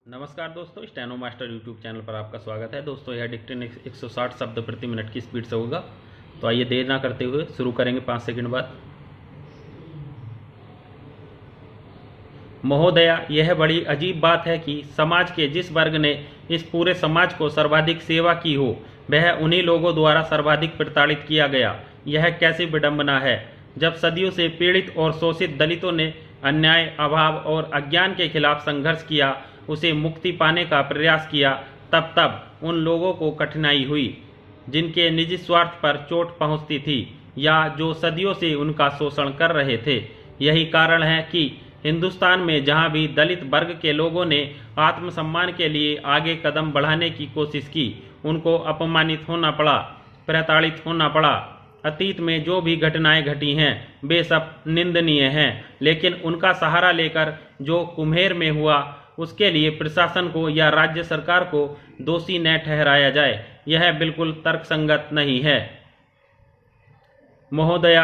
नमस्कार दोस्तों, steno master YouTube channel पर आपका स्वागत है। दोस्तों यह डिक्टेन 160 शब्द प्रति मिनट की स्पीड से होगा। तो आइए देर ना करते हुए शुरू करेंगे 5 सेकंड बाद। महोदया, यह बड़ी अजीब बात है कि समाज के जिस वर्ग ने इस पूरे समाज को सर्वाधिक सेवा की हो, वह उन्हीं लोगों द्वारा सर्वाधिक प्रताड़ित किया गया। यह कैसी विडंबना है। जब सदियों से पीड़ित और शोषित दलितों ने अन्याय, अभाव और अज्ञान के खिलाफ संघर्ष किया, उसे मुक्ति पाने का प्रयास किया, तब उन लोगों को कठिनाई हुई जिनके निजी स्वार्थ पर चोट पहुंचती थी या जो सदियों से उनका शोषण कर रहे थे। यही कारण है कि हिंदुस्तान में जहां भी दलित वर्ग के लोगों ने आत्मसम्मान के लिए आगे कदम बढ़ाने की कोशिश की, उनको अपमानित होना पड़ा, प्रताड़ित होना पड़ा। अतीत में जो भी घटनाएं घटी हैं वे सब निंदनीय हैं, लेकिन उनका सहारा लेकर जो कुम्हेर में हुआ, उसके लिए प्रशासन को या राज्य सरकार को दोषी न ठहराया जाए, यह बिल्कुल तर्कसंगत नहीं है। महोदया,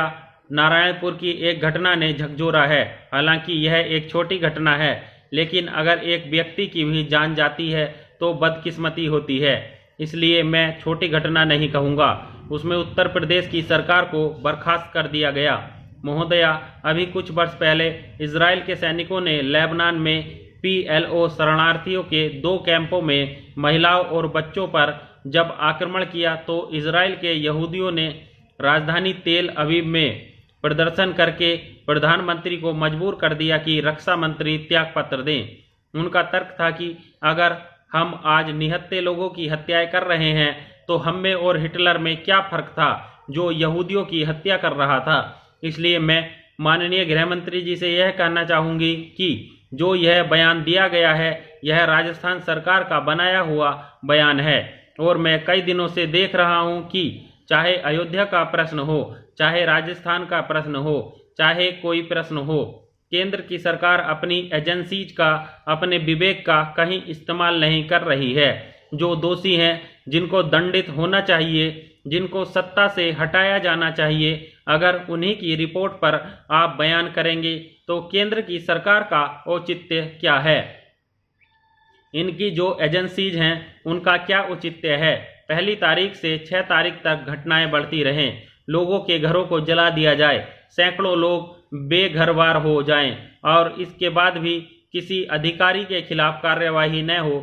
नारायणपुर की एक घटना ने झकझोरा है। हालांकि यह एक छोटी घटना है, लेकिन अगर एक व्यक्ति की भी जान जाती है तो बदकिस्मती होती है। इसलिए मैं छोटी घटना नहीं कहूँगा। उसमें उत्तर प्रदेश की सरकार को बर्खास्त कर दिया गया। महोदया, अभी कुछ वर्ष पहले इजराइल के सैनिकों ने लेबनान में PLO शरणार्थियों के 2 कैंपों में महिलाओं और बच्चों पर जब आक्रमण किया तो इजराइल के यहूदियों ने राजधानी तेल अवीव में प्रदर्शन करके प्रधानमंत्री को मजबूर कर दिया कि रक्षा मंत्री त्यागपत्र दें। उनका तर्क था कि अगर हम आज निहत्थे लोगों की हत्याएं कर रहे हैं तो हम में और हिटलर में क्या फर्क था जो यहूदियों की हत्या कर रहा था। इसलिए मैं माननीय गृह मंत्री जी से यह कहना चाहूँगी कि जो यह बयान दिया गया है, यह राजस्थान सरकार का बनाया हुआ बयान है। और मैं कई दिनों से देख रहा हूं कि चाहे अयोध्या का प्रश्न हो, चाहे राजस्थान का प्रश्न हो, चाहे कोई प्रश्न हो, केंद्र की सरकार अपनी एजेंसीज का, अपने विवेक का कहीं इस्तेमाल नहीं कर रही है। जो दोषी हैं, जिनको दंडित होना चाहिए, जिनको सत्ता से हटाया जाना चाहिए, अगर उन्हीं की रिपोर्ट पर आप बयान करेंगे तो केंद्र की सरकार का औचित्य क्या है। इनकी जो एजेंसीज हैं उनका क्या औचित्य है। 1 तारीख से 6 तारीख तक घटनाएं बढ़ती रहें, लोगों के घरों को जला दिया जाए, सैकड़ों लोग बेघरवार हो जाएं और इसके बाद भी किसी अधिकारी के खिलाफ कार्यवाही न हो,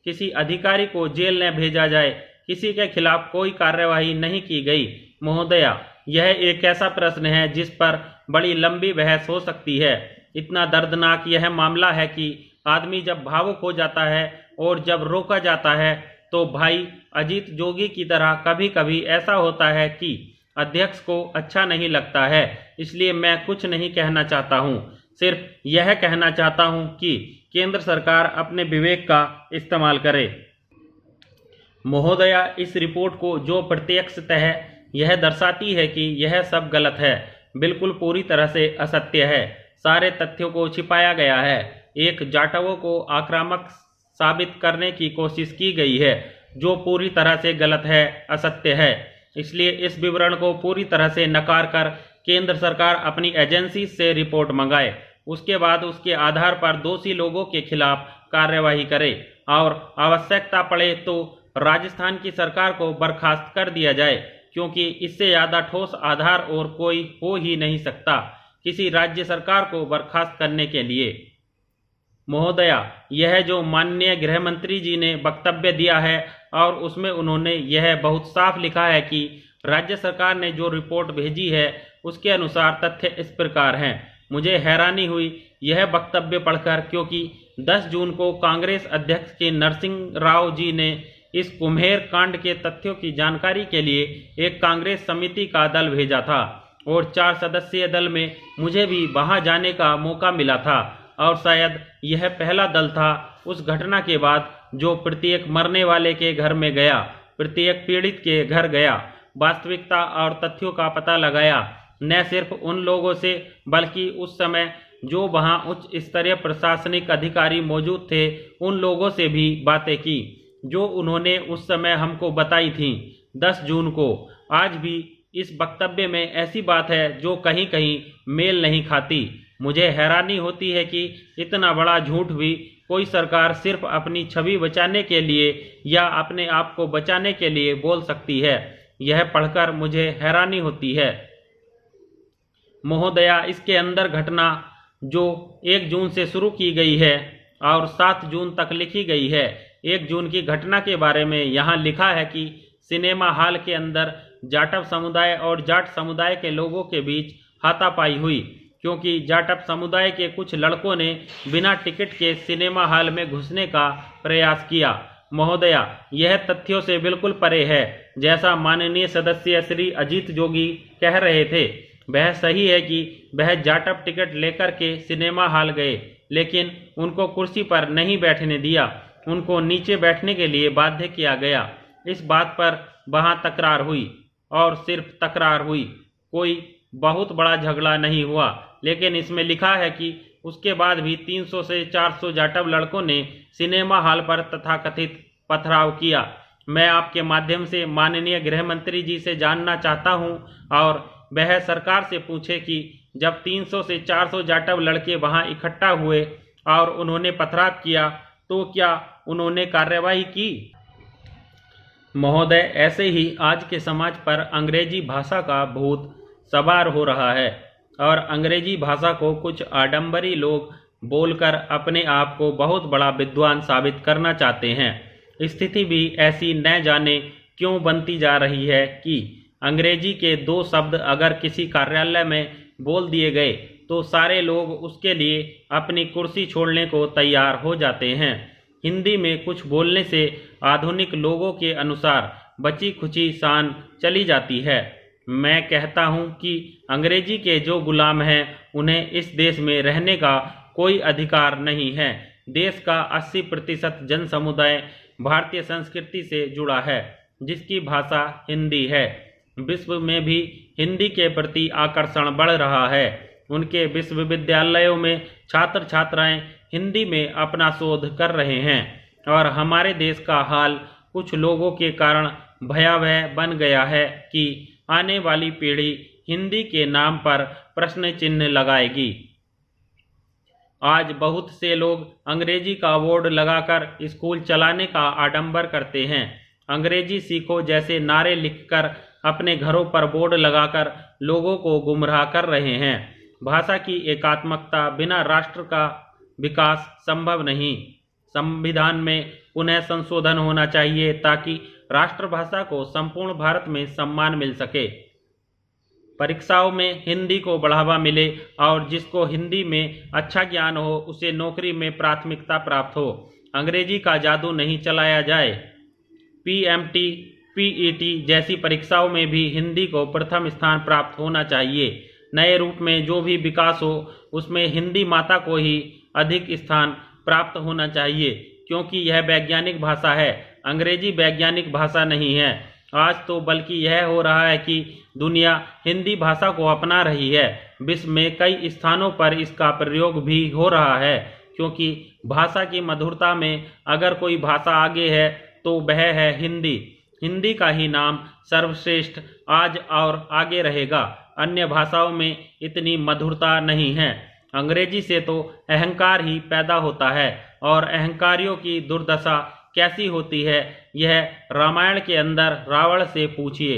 किसी अधिकारी को जेल न भेजा जाए, किसी के खिलाफ कोई कार्यवाही नहीं की गई। महोदया, यह एक ऐसा प्रश्न है जिस पर बड़ी लंबी बहस हो सकती है। इतना दर्दनाक यह मामला है कि आदमी जब भावुक हो जाता है और जब रोका जाता है तो भाई अजीत जोगी की तरह कभी कभी ऐसा होता है कि अध्यक्ष को अच्छा नहीं लगता है। इसलिए मैं कुछ नहीं कहना चाहता हूँ, सिर्फ यह कहना चाहता हूँ कि केंद्र सरकार अपने विवेक का इस्तेमाल करे। महोदया, इस रिपोर्ट को जो प्रत्यक्षतः यह दर्शाती है कि यह सब गलत है, बिल्कुल पूरी तरह से असत्य है। सारे तथ्यों को छिपाया गया है। एक जाटवों को आक्रामक साबित करने की कोशिश की गई है, जो पूरी तरह से गलत है, असत्य है। इसलिए इस विवरण को पूरी तरह से नकार कर केंद्र सरकार अपनी एजेंसी से रिपोर्ट मंगाए, उसके बाद उसके आधार पर दोषी लोगों के खिलाफ कार्यवाही करे और आवश्यकता पड़े तो राजस्थान की सरकार को बर्खास्त कर दिया जाए, क्योंकि इससे ज़्यादा ठोस आधार और कोई हो ही नहीं सकता किसी राज्य सरकार को बर्खास्त करने के लिए। महोदया, यह जो माननीय गृह मंत्री जी ने वक्तव्य दिया है और उसमें उन्होंने यह बहुत साफ लिखा है कि राज्य सरकार ने जो रिपोर्ट भेजी है उसके अनुसार तथ्य इस प्रकार हैं। मुझे हैरानी हुई यह वक्तव्य पढ़कर, क्योंकि 10 जून को कांग्रेस अध्यक्ष के नरसिंह राव जी ने इस कुम्हेर कांड के तथ्यों की जानकारी के लिए एक कांग्रेस समिति का दल भेजा था और 4 सदस्यीय दल में मुझे भी वहां जाने का मौका मिला था और शायद यह पहला दल था उस घटना के बाद जो प्रत्येक मरने वाले के घर में गया, प्रत्येक पीड़ित के घर गया, वास्तविकता और तथ्यों का पता लगाया। न सिर्फ उन लोगों से बल्कि उस समय जो वहां उच्च स्तरीय प्रशासनिक अधिकारी मौजूद थे उन लोगों से भी बातें की जो उन्होंने उस समय हमको बताई थी 10 जून को। आज भी इस वक्तव्य में ऐसी बात है जो कहीं कहीं मेल नहीं खाती। मुझे हैरानी होती है कि इतना बड़ा झूठ भी कोई सरकार सिर्फ अपनी छवि बचाने के लिए या अपने आप को बचाने के लिए बोल सकती है। यह पढ़कर मुझे हैरानी होती है महोदया। इसके अंदर घटना जो 1 जून से शुरू की गई है और 7 जून तक लिखी गई है। 1 जून की घटना के बारे में यहाँ लिखा है कि सिनेमा हॉल के अंदर जाटव समुदाय और जाट समुदाय के लोगों के बीच हाथापाई हुई, क्योंकि जाटव समुदाय के कुछ लड़कों ने बिना टिकट के सिनेमा हॉल में घुसने का प्रयास किया। महोदया, यह तथ्यों से बिल्कुल परे है। जैसा माननीय सदस्य श्री अजीत जोगी कह रहे थे, वह सही है कि वह जाटव टिकट लेकर के सिनेमा हॉल गए, लेकिन उनको कुर्सी पर नहीं बैठने दिया, उनको नीचे बैठने के लिए बाध्य किया गया। इस बात पर वहां तकरार हुई और सिर्फ तकरार हुई, कोई बहुत बड़ा झगड़ा नहीं हुआ। लेकिन इसमें लिखा है कि उसके बाद भी 300 से 400 जाटव लड़कों ने सिनेमा हॉल पर तथाकथित पथराव किया। मैं आपके माध्यम से माननीय गृह मंत्री जी से जानना चाहता हूं और वह सरकार से पूछे कि जब 300 से 400 जाटव लड़के वहां इकट्ठा हुए और उन्होंने पथराव किया तो क्या उन्होंने कार्यवाही की? महोदय, ऐसे ही आज के समाज पर अंग्रेजी भाषा का भूत सवार हो रहा है और अंग्रेजी भाषा को कुछ आडंबरी लोग बोलकर अपने आप को बहुत बड़ा विद्वान साबित करना चाहते हैं। स्थिति भी ऐसी न जाने क्यों बनती जा रही है कि अंग्रेजी के 2 शब्द अगर किसी कार्यालय में बोल दिए गए तो सारे लोग उसके लिए अपनी कुर्सी छोड़ने को तैयार हो जाते हैं। हिंदी में कुछ बोलने से आधुनिक लोगों के अनुसार बची खुची शान चली जाती है। मैं कहता हूं कि अंग्रेजी के जो गुलाम हैं उन्हें इस देश में रहने का कोई अधिकार नहीं है। देश का 80% जन समुदाय भारतीय संस्कृति से जुड़ा है, जिसकी भाषा हिंदी है। विश्व में भी हिंदी के प्रति आकर्षण बढ़ रहा है। उनके विश्वविद्यालयों में छात्र छात्राएं हिंदी में अपना शोध कर रहे हैं और हमारे देश का हाल कुछ लोगों के कारण भयावह बन गया है कि आने वाली पीढ़ी हिंदी के नाम पर प्रश्न चिन्ह लगाएगी। आज बहुत से लोग अंग्रेजी का बोर्ड लगाकर स्कूल चलाने का आडंबर करते हैं। अंग्रेजी सीखो जैसे नारे लिखकर अपने घरों पर बोर्ड लगाकर लोगों को गुमराह कर रहे हैं। भाषा की एकात्मकता बिना राष्ट्र का विकास संभव नहीं। संविधान में पुनः संशोधन होना चाहिए ताकि राष्ट्रभाषा को संपूर्ण भारत में सम्मान मिल सके। परीक्षाओं में हिंदी को बढ़ावा मिले और जिसको हिंदी में अच्छा ज्ञान हो उसे नौकरी में प्राथमिकता प्राप्त हो। अंग्रेजी का जादू नहीं चलाया जाए। PMT, PET जैसी परीक्षाओं में भी हिंदी को प्रथम स्थान प्राप्त होना चाहिए। नए रूप में जो भी विकास हो उसमें हिंदी माता को ही अधिक स्थान प्राप्त होना चाहिए, क्योंकि यह वैज्ञानिक भाषा है। अंग्रेजी वैज्ञानिक भाषा नहीं है। आज तो बल्कि यह हो रहा है कि दुनिया हिंदी भाषा को अपना रही है। विश्व में कई स्थानों पर इसका प्रयोग भी हो रहा है, क्योंकि भाषा की मधुरता में अगर कोई भाषा आगे है तो वह है हिंदी। हिंदी का ही नाम सर्वश्रेष्ठ आज और आगे रहेगा। अन्य भाषाओं में इतनी मधुरता नहीं है। अंग्रेजी से तो अहंकार ही पैदा होता है और अहंकारियों की दुर्दशा कैसी होती है यह रामायण के अंदर रावण से पूछिए।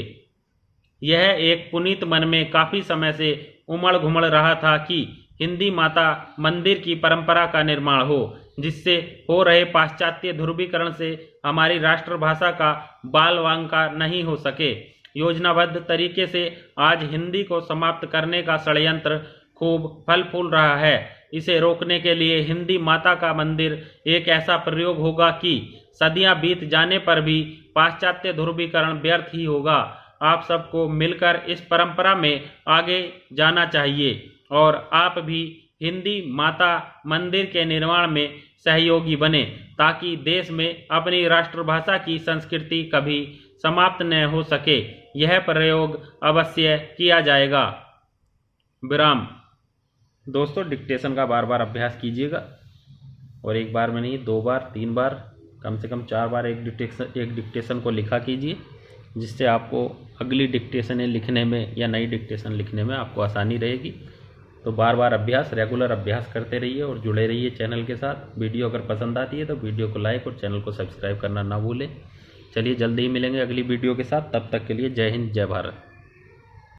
यह एक पुनीत मन में काफी समय से उमड़ घुमड़ रहा था कि हिंदी माता मंदिर की परंपरा का निर्माण हो, जिससे हो रहे पाश्चात्य ध्रुवीकरण से हमारी राष्ट्रभाषा का बालवांका नहीं हो सके। योजनाबद्ध तरीके से आज हिंदी को समाप्त करने का षड्यंत्र खूब फल फूल रहा है। इसे रोकने के लिए हिंदी माता का मंदिर एक ऐसा प्रयोग होगा कि सदियां बीत जाने पर भी पाश्चात्य ध्रुवीकरण व्यर्थ ही होगा। आप सबको मिलकर इस परंपरा में आगे जाना चाहिए और आप भी हिंदी माता मंदिर के निर्माण में सहयोगी बने, ताकि देश में अपनी राष्ट्रभाषा की संस्कृति कभी समाप्त न हो सके। यह प्रयोग अवश्य किया जाएगा। विराम। दोस्तों, डिक्टेशन का बार बार अभ्यास कीजिएगा और एक बार में नहीं, 2 बार 3 बार कम से कम 4 बार एक डिक्टेशन को लिखा कीजिए, जिससे आपको अगली डिक्टेशन लिखने में या नई डिक्टेशन लिखने में आपको आसानी रहेगी। तो बार बार अभ्यास, रेगुलर अभ्यास करते रहिए और जुड़े रहिए चैनल के साथ। वीडियो अगर पसंद आती है तो वीडियो को लाइक और चैनल को सब्सक्राइब करना ना भूलें। चलिए जल्दी ही मिलेंगे अगली वीडियो के साथ, तब तक के लिए जय हिंद जय भारत।